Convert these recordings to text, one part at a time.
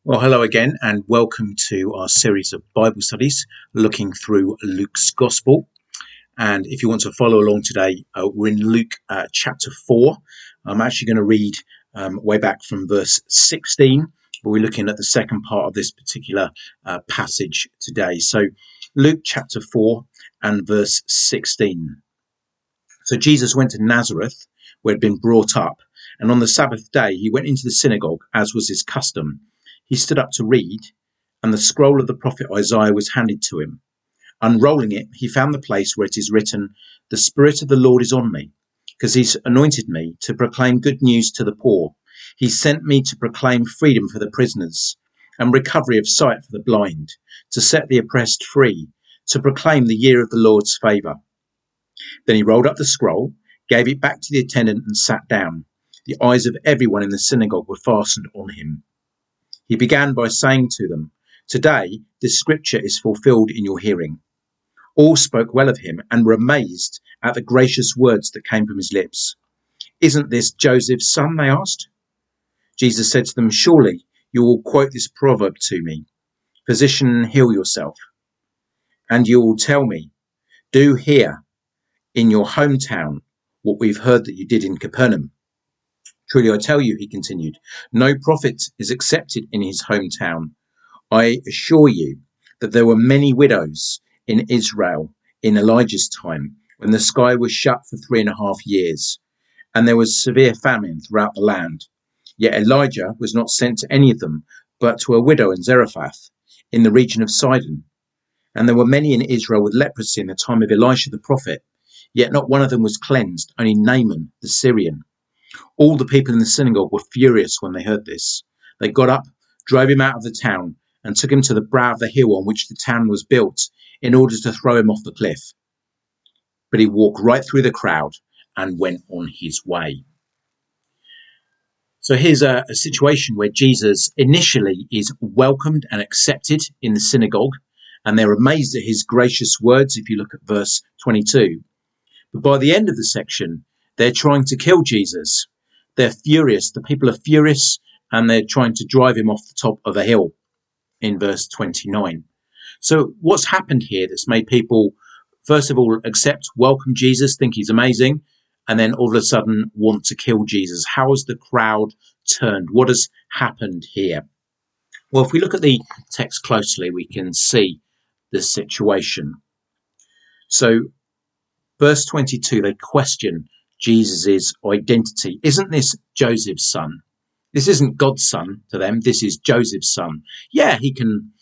Well, hello again, and welcome to our series of Bible studies looking through Luke's Gospel. And if you want to follow along today, we're in Luke chapter 4. I'm actually going to read way back from verse 16, but we're looking at the second part of this particular passage today. So Luke chapter 4 and verse 16. So Jesus went to Nazareth, where he had been brought up, and on the Sabbath day he went into the synagogue, as was his custom. He stood up to read, and the scroll of the prophet Isaiah was handed to him. Unrolling it, he found the place where it is written, "The Spirit of the Lord is on me, because he's anointed me to proclaim good news to the poor. He sent me to proclaim freedom for the prisoners and recovery of sight for the blind, to set the oppressed free, to proclaim the year of the Lord's favour." Then he rolled up the scroll, gave it back to the attendant, and sat down. The eyes of everyone in the synagogue were fastened on him. He began by saying to them, "Today this scripture is fulfilled in your hearing." All spoke well of him and were amazed at the gracious words that came from his lips. "Isn't this Joseph's son?" they asked. Jesus said to them, "Surely you will quote this proverb to me, 'Physician, heal yourself.' And you will tell me, 'Do here in your hometown what we've heard that you did in Capernaum.' Truly I tell you," he continued, "no prophet is accepted in his hometown. I assure you that there were many widows in Israel in Elijah's time, when the sky was shut for 3.5 years, and there was severe famine throughout the land. Yet Elijah was not sent to any of them, but to a widow in Zarephath, in the region of Sidon. And there were many in Israel with leprosy in the time of Elisha the prophet, yet not one of them was cleansed, only Naaman the Syrian." All the people in the synagogue were furious when they heard this. They got up, drove him out of the town, and took him to the brow of the hill on which the town was built, in order to throw him off the cliff. But he walked right through the crowd and went on his way. So here's a situation where Jesus initially is welcomed and accepted in the synagogue, and they're amazed at his gracious words, if you look at verse 22. But by the end of the section, they're trying to kill Jesus. They're furious. The people are furious, and they're trying to drive him off the top of a hill in verse 29. So what's happened here that's made people, first of all, accept, welcome Jesus, think he's amazing, and then all of a sudden want to kill Jesus? How has the crowd turned? What has happened here? Well, if we look at the text closely, we can see the situation. So verse 22, they question Jesus' identity. "Isn't this Joseph's son?" This isn't God's son to them. This is Joseph's son. Yeah, he can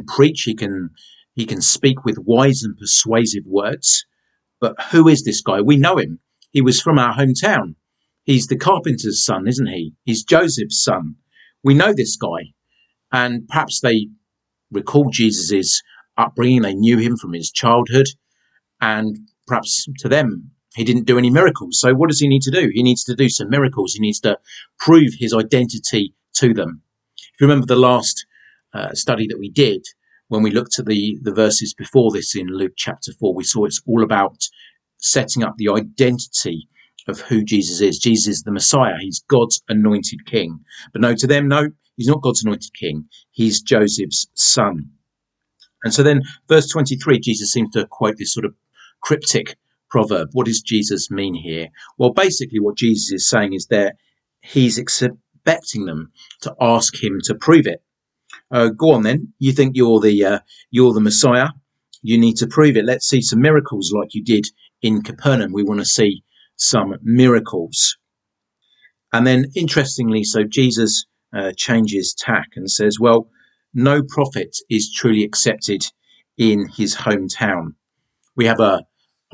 preach. He can speak with wise and persuasive words. But who is this guy? We know him. He was from our hometown. He's the carpenter's son, isn't he? He's Joseph's son. We know this guy. And perhaps they recall Jesus' upbringing. They knew him from his childhood. And perhaps to them, he didn't do any miracles. So what does he need to do? He needs to do some miracles. He needs to prove his identity to them. If you remember the last study that we did, when we looked at the verses before this in Luke chapter 4, we saw it's all about setting up the identity of who Jesus is. Jesus is the Messiah. He's God's anointed king. But no, to them, no, he's not God's anointed king. He's Joseph's son. And so then verse 23, Jesus seems to quote this sort of cryptic proverb. What does Jesus mean here? Well, basically what Jesus is saying is that he's expecting them to ask him to prove it. Go on then. You think you're the Messiah? You need to prove it. Let's see some miracles like you did in Capernaum. We want to see some miracles. And then interestingly, so Jesus changes tack and says, well, no prophet is truly accepted in his hometown. We have a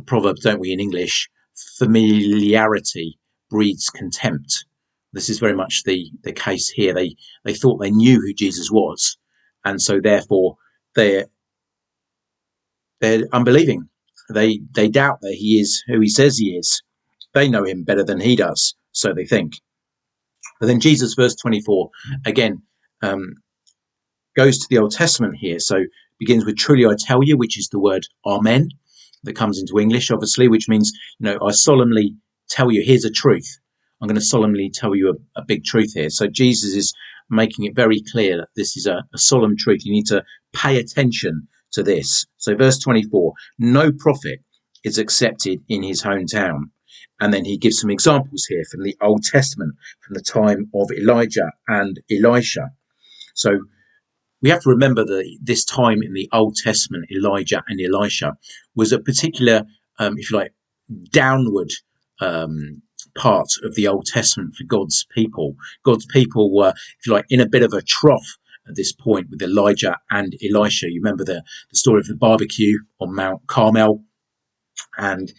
proverb, don't we, in English? Familiarity breeds contempt. This is very much the case here. They thought they knew who Jesus was, and so therefore they're unbelieving. They doubt that he is who he says he is. They know him better than he does, so they think. But then Jesus, verse 24, again, goes to the Old Testament here. So begins with "Truly I tell you," which is the word Amen that comes into English, obviously, which means, I solemnly tell you, here's a truth. I'm going to solemnly tell you a big truth here. So Jesus is making it very clear that this is a solemn truth. You need to pay attention to this. So verse 24, no prophet is accepted in his hometown. And then he gives some examples here from the Old Testament, from the time of Elijah and Elisha. So we have to remember that this time in the Old Testament, Elijah and Elisha, was a particular, if you like, downward part of the Old Testament for God's people. God's people were, if you like, in a bit of a trough at this point with Elijah and Elisha. You remember the story of the barbecue on Mount Carmel, and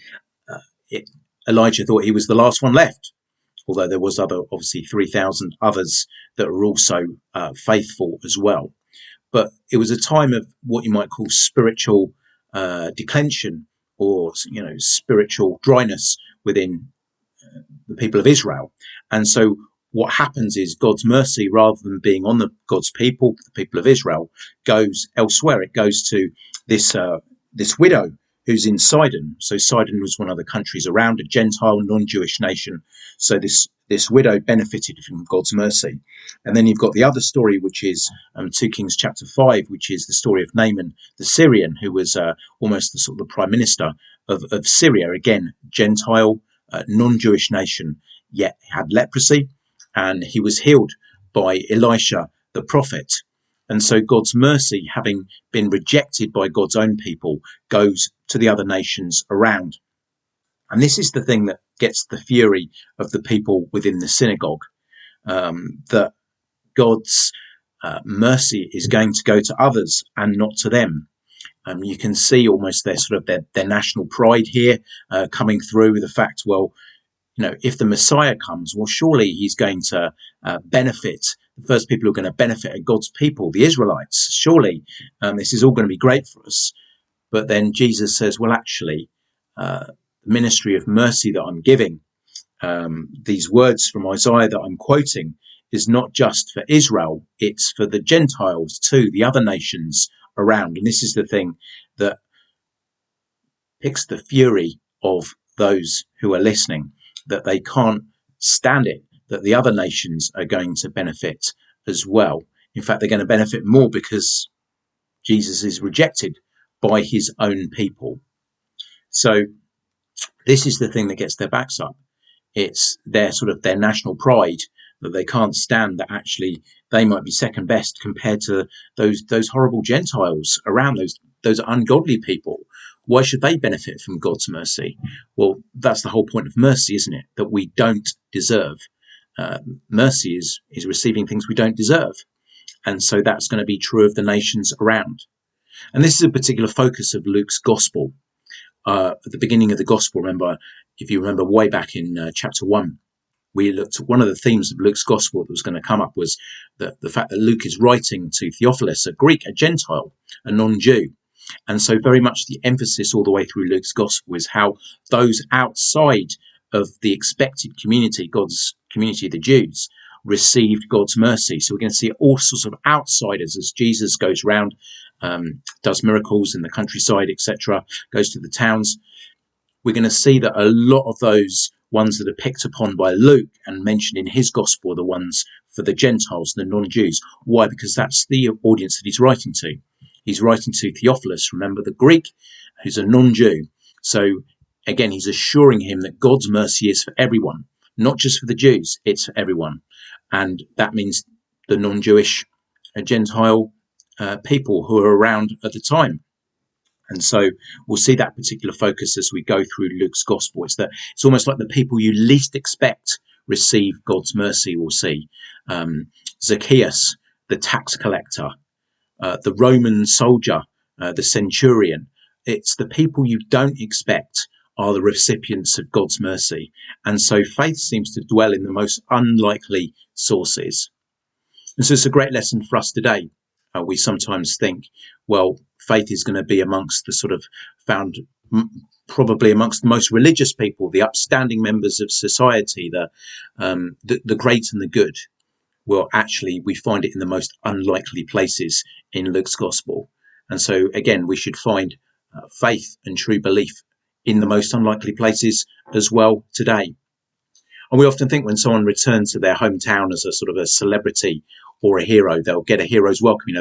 Elijah thought he was the last one left, although there was obviously 3,000 others that were also faithful as well. But it was a time of what you might call spiritual declension, or spiritual dryness within the people of Israel. And so what happens is God's mercy, rather than being on God's people, the people of Israel, goes elsewhere. It goes to this widow who's in Sidon. So Sidon was one of the countries around, a Gentile, non-Jewish nation. So this widow benefited from God's mercy. And then you've got the other story, which is 2 Kings chapter 5, which is the story of Naaman the Syrian, who was almost the sort of the prime minister of Syria. Again, Gentile, non-Jewish nation, yet had leprosy, and he was healed by Elisha the prophet. And so God's mercy, having been rejected by God's own people, goes to the other nations around. And this is the thing that gets the fury of the people within the synagogue, that God's mercy is going to go to others and not to them. You can see almost their national pride here coming through with the fact, well, if the Messiah comes, well, surely he's going to benefit. The first people who are going to benefit are God's people, the Israelites. Surely this is all going to be great for us. But then Jesus says, well, actually, the ministry of mercy that I'm giving, these words from Isaiah that I'm quoting, is not just for Israel, it's for the Gentiles too, the other nations around. And this is the thing that picks the fury of those who are listening, that they can't stand it, that the other nations are going to benefit as well. In fact, they're going to benefit more because Jesus is rejected by his own people. So this is the thing that gets their backs up. It's their national pride, that they can't stand that actually they might be second best compared to those horrible Gentiles around, those ungodly people. Why should they benefit from God's mercy? Well, that's the whole point of mercy, isn't it? That we don't deserve. Mercy is receiving things we don't deserve. And so that's going to be true of the nations around. And this is a particular focus of Luke's gospel. At the beginning of the gospel, if you remember way back in chapter 1, we looked at one of the themes of Luke's gospel that was going to come up was the fact that Luke is writing to Theophilus, a Greek, a Gentile, a non-Jew. And so very much the emphasis all the way through Luke's gospel is how those outside of the expected community, God's community, the Jews, received God's mercy. So we're going to see all sorts of outsiders as Jesus goes around, does miracles in the countryside, etc., goes to the towns. We're going to see that a lot of those ones that are picked upon by Luke and mentioned in his gospel are the ones for the Gentiles, the non-Jews. Why? Because that's the audience that he's writing to. He's writing to Theophilus, remember, the Greek, who's a non-Jew. So again, he's assuring him that God's mercy is for everyone, not just for the Jews, it's for everyone. And that means the non-Jewish Gentile people who are around at the time. And so we'll see that particular focus as we go through Luke's gospel. It's almost like the people you least expect receive God's mercy. We'll see Zacchaeus, the tax collector, the Roman soldier, the centurion. It's the people you don't expect are the recipients of God's mercy. And so faith seems to dwell in the most unlikely sources. And so it's a great lesson for us today. We sometimes think, well, faith is going to be amongst the found probably amongst the most religious people, the upstanding members of society, the great and the good. Well, actually, we find it in the most unlikely places in Luke's gospel. And so, again, we should find faith and true belief in the most unlikely places as well today. And we often think when someone returns to their hometown as a celebrity for a hero. They'll get a hero's welcome.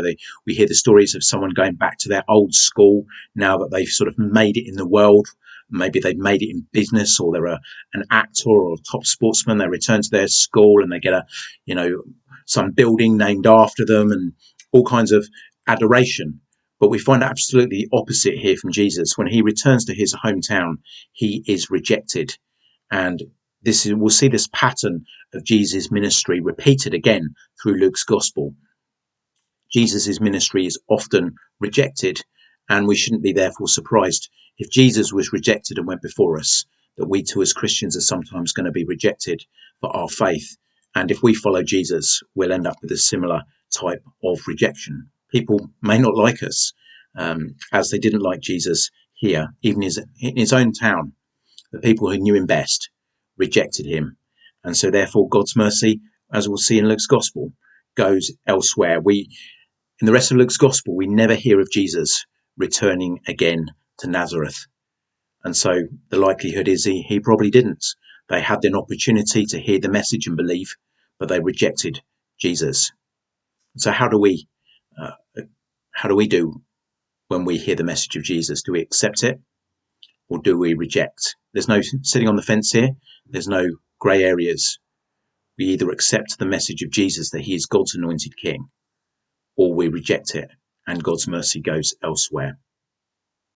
We hear the stories of someone going back to their old school now that they've sort of made it in the world. Maybe they've made it in business, or they're an actor or a top sportsman. They return to their school and they get some building named after them and all kinds of adoration. But we find absolutely the opposite here from Jesus. When he returns to his hometown, he is rejected. And we'll see this pattern of Jesus' ministry repeated again through Luke's gospel. Jesus' ministry is often rejected, and we shouldn't be therefore surprised if Jesus was rejected and went before us, that we too as Christians are sometimes going to be rejected for our faith. And if we follow Jesus, we'll end up with a similar type of rejection. People may not like us, as they didn't like Jesus here, even in his own town. The people who knew him best rejected him. And so therefore God's mercy, as we'll see in Luke's gospel, goes elsewhere. In the rest of Luke's gospel, we never hear of Jesus returning again to Nazareth. And so the likelihood is he probably didn't. They had an opportunity to hear the message and believe, but they rejected Jesus. So how do we do when we hear the message of Jesus? Do we accept it, or do we reject? There's no sitting on the fence here. There's no grey areas. We either accept the message of Jesus that he is God's anointed king, or we reject it and God's mercy goes elsewhere.